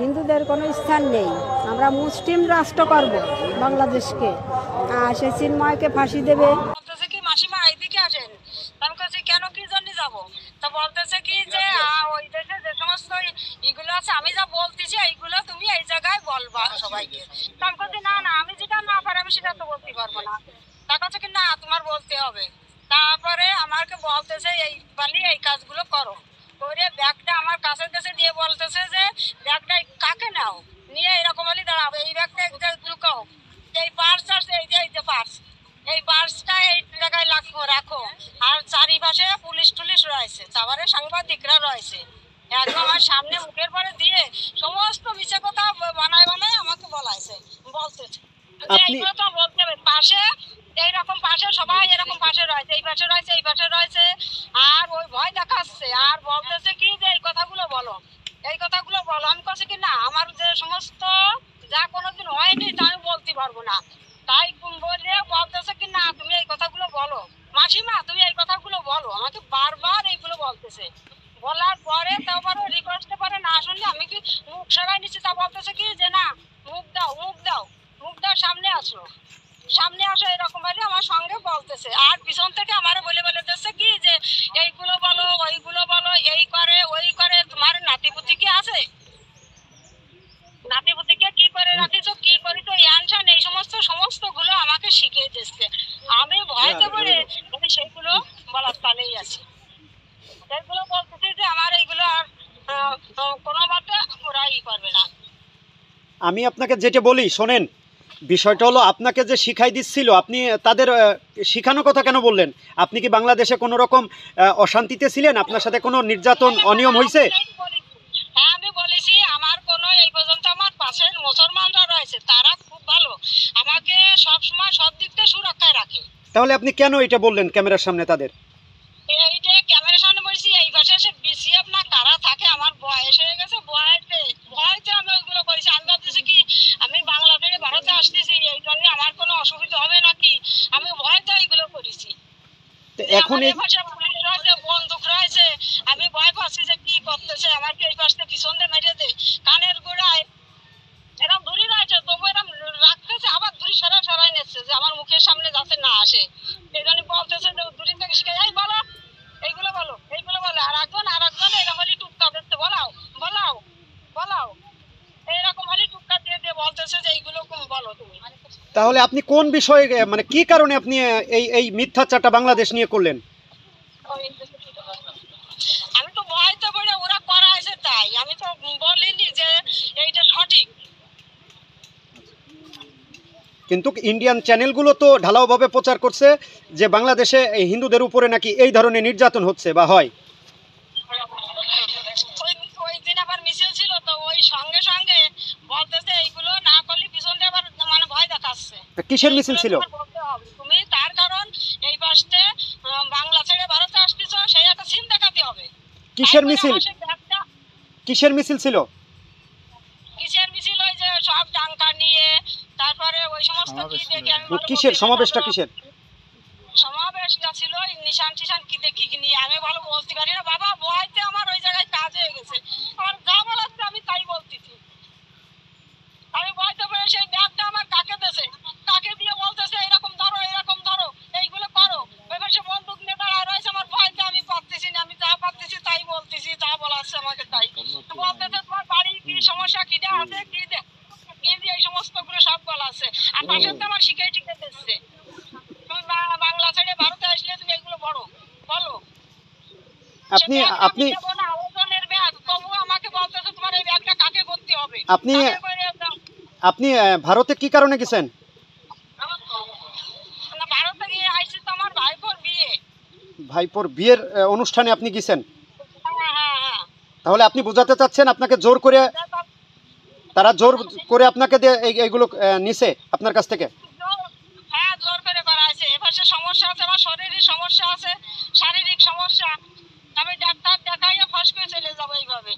হিন্দুদের কোনো স্থান নেই। আমরা মুসলিম রাষ্ট্র করব বাংলাদেশকে, আর সে চিন্ময়কে ফাঁসি দেবে। বলতেছে কি মাসিমা এইদিকে আসেন, আমি বলছি কেন কি জন্য যাবো, তো বলতেছে কি যে ওই দেশে যে সমস্ত ইগুলো আছে আমি যা বলতেছি এইগুলো তুমি এই জায়গায় বলবা সবাইকে। তো আমি বলছি না না আমি যেটা না পারি আমি সেটা তো বলতে পারবো না। তার কাছে কি না তোমার বলতে হবে। তারপরে আমাকে বলতেছে এই বালি এই কাজগুলো করো, করে ব্যাগটা আমার কাছে দেশে দিয়ে বলতেছে যে ব্যাগটা কাকে নাও নিয়ে এরকম হলে দাঁড়াবে, এই ব্যাগটা লুকাও, এই পার্স আছে এই যে পার্স, এই পার্সটা এই জায়গায় রাখো। আর চারিপাশে পুলিশ টুলিশ রয়েছে, তারপরে সাংবাদিকরা রয়েছে, একদম আমার সামনে মুখের পরে দিয়ে সমস্ত মিছে কথা বানায় বানায় আমাকে বলতেছে যে এইগুলো তো বলতে হবে। পাশে এইরকম পাশে সবাই এরকম পাশে রয়েছে, এই পাশে রয়েছে এই পাশে রয়েছে, আর ওই ভয় দেখাচ্ছে আর বলতেছে কি যে এই কথাগুলো বলো এই কথাগুলো বলো। আমি কাছে কি না আমার যে সমস্ত যা কোনোদিন হয়নি তা আমি বলতে পারবো না। তাই বলে বলতেছে কি না তুমি এই কথাগুলো বলো মাসিমা, তুমি এই কথাগুলো বলো, আমাকে বারবার এইগুলো বলতেছে। বলার পরে তারপরে রিকোয়েস্টে পারে না শুনলে আমি কি মুখ সরাই নিচ্ছি, তা বলতেছে কি যে না মুখ দাও মুখ দাও মুখ দাও, সামনে আসো সামনে আসো, এরকম ভাবে আমার সঙ্গে বলতেছে। আর পিছন থেকে আমারে বলে বলেছে কি যে এইগুলো বলো ওইগুলো বলো, এই করে ওই করে, তোমার নাতিপুতি কি আছে, নাতিপুতিকে কি করে রাখিছো কি করিছো অ্যানসান এই সমস্ত সমস্ত গুলো আমাকে শিখিয়ে দিচ্ছে। আমি ভয়তে পড়ে আমি সেগুলো বলার তালেই আছি, সেগুলো বলতেছি যে আমার এইগুলো আর কোনো মতে ওরা ই করবে না। আমি আপনাকে যেটা বলি শোনেন, বিষয়টা হলো আপনাকে যে শিখাই দিচ্ছিল আপনি তাদের শিখানোর কথা কেন বললেন? আপনি কি বাংলাদেশে কোনো রকম অশান্তিতে ছিলেন? আপনার সাথে কোনো নির্যাতন অনিয়ম হয়েছে? হ্যাঁ আমি বলেছি আমার কোনো এই পর্যন্ত আমার পাশের মুসলমানরা রয়েছে তারা খুব ভালো, আমাকে সব সময় সব দিক থেকে সুরক্ষায় রাখে। তাহলে আপনি কেন এটা বললেন ক্যামেরার সামনে তাদের? এইটা ক্যামেরার সামনে বলছি এই পাশে এসে বিসিএফ না কারা থাকে, আমার বয়স হয়ে গেছে, ভয়তে আমি ওইগুলো করেছি। আমি ভাবতেছি কি আমি বাংলা থেকে ভারতে আসতেছি এই জন্য আমার কোনো অসুবিধা হবে নাকি, আমি ভয়তে এইগুলো করেছি। এখন এই পাশে পুলিশ রয়েছে বন্দুক রয়েছে, আমি ভয় পাচ্ছি যে কি করতেছে, আমার কি এই পাশে পিছন দিয়ে মেরে দে, কানের গোড়ায় এরকম দূরে রয়েছে তবু এরকম রাখতেছে, আবার দূরে সরাই নিচ্ছে যে আমার মুখের সামনে যাতে না আসে, এই জন্য বলতেছে যে দূরে থেকে শিখে এই বলো এইগুলো বলো এইগুলো বলো। আর একজন এরকম হলে টুকটা দেখতে বলাও বলাও বলাও, এইরকম হলে টুকটা দিয়ে দিয়ে বলতেছে যে এইগুলো বলো তুমি। তাহলে আপনি কোন বিষয়ে মানে কি কারণে আপনি এই মিথ্যাচারটা বাংলাদেশ নিয়ে করলেন? আমি তো ভয়তে পড়ে ওরা করাইছে তাই আমি তো বলিনি যে এইটা সঠিক। কিন্তু ইন্ডিয়ান চ্যানেলগুলো তো ঢালাওভাবে প্রচার করছে যে বাংলাদেশে হিন্দুদের উপরে নাকি এই ধরনের নির্যাতন হচ্ছে বা হয়। ওই দিন আবার মিছিল ছিল তো ওই সঙ্গে সঙ্গে বলতেছে এইগুলো না করলে পিছন দিয়ে আবার মানে ভয় দেখাচ্ছে। কিসের মিছিল ছিল? তুমি তার কারণ এই পাশে বাংলা ছেড়ে ভারতে আসতেছো সেই একটা সিন দেখাতে হবে। কিসের মিছিল? কিসের মিছিল ছিল? কিসের মিছিল? ওই যে সব ডাঙ্কা নিয়ে তারপরে ওই সমস্ত কি দেখে আমি কিসের সমাবেশটা কিসের? সমাবেশটা ছিল নিশান টিশান কি দেখি নিয়ে আমি ভালো বলতে পারি না বাবা, ভয়তে আমার ওই জায়গায় কাজ হয়ে গেছে, আর যা বলাচ্ছে আমি তাই বলতেছি। আমি ভয়তে পড়ে সেই ব্যাগটা আমার কাকে দেছে, কাকে দিয়ে বলতেছে এরকম ধরো এইগুলো করো, ওই পাশে বন্দুক নিয়ে দাঁড়ায় রয়েছে, আমার ভয়তে আমি পারতেছি না, আমি যা পারতেছি তাই বলতেছি, যা বলাচ্ছে আমাকে তাই বলতেছে। তোমার বাড়ি কি সমস্যা কিটা আছে কি দিয়ে এই সমস্ত গুলো সব বলাচ্ছে, আর পাশে তো আমার শিখে টিকে দিচ্ছে তুমি বাংলা ছেড়ে ভারতে আসলে তুমি এগুলো বলো। আপনি আপনি আমাকে বলতেছে তোমার এই ব্যাগটা কাকে করতে হবে। আপনি আপনি ভারতে কি কারণে গেছেন? ভারতে গিয়ে আইছি তো আমার ভাইপোর বিয়ে। ভাইপোর বিয়ের অনুষ্ঠানে আপনি গেছেন? হ্যাঁ। তাহলে আপনি বোঝাতে চাচ্ছেন আপনাকে জোর করে তারা জোর করে আপনাকে এইগুলো নিছে আপনার কাছ থেকে? হ্যাঁ জোর করে করা হয়েছে। এপাশে সমস্যা আছে, আমার শরীরের সমস্যা আছে, শারীরিক সমস্যা, আমি ডাক্তার দেখাইয়া ফস করে চলে যাবো এইভাবে।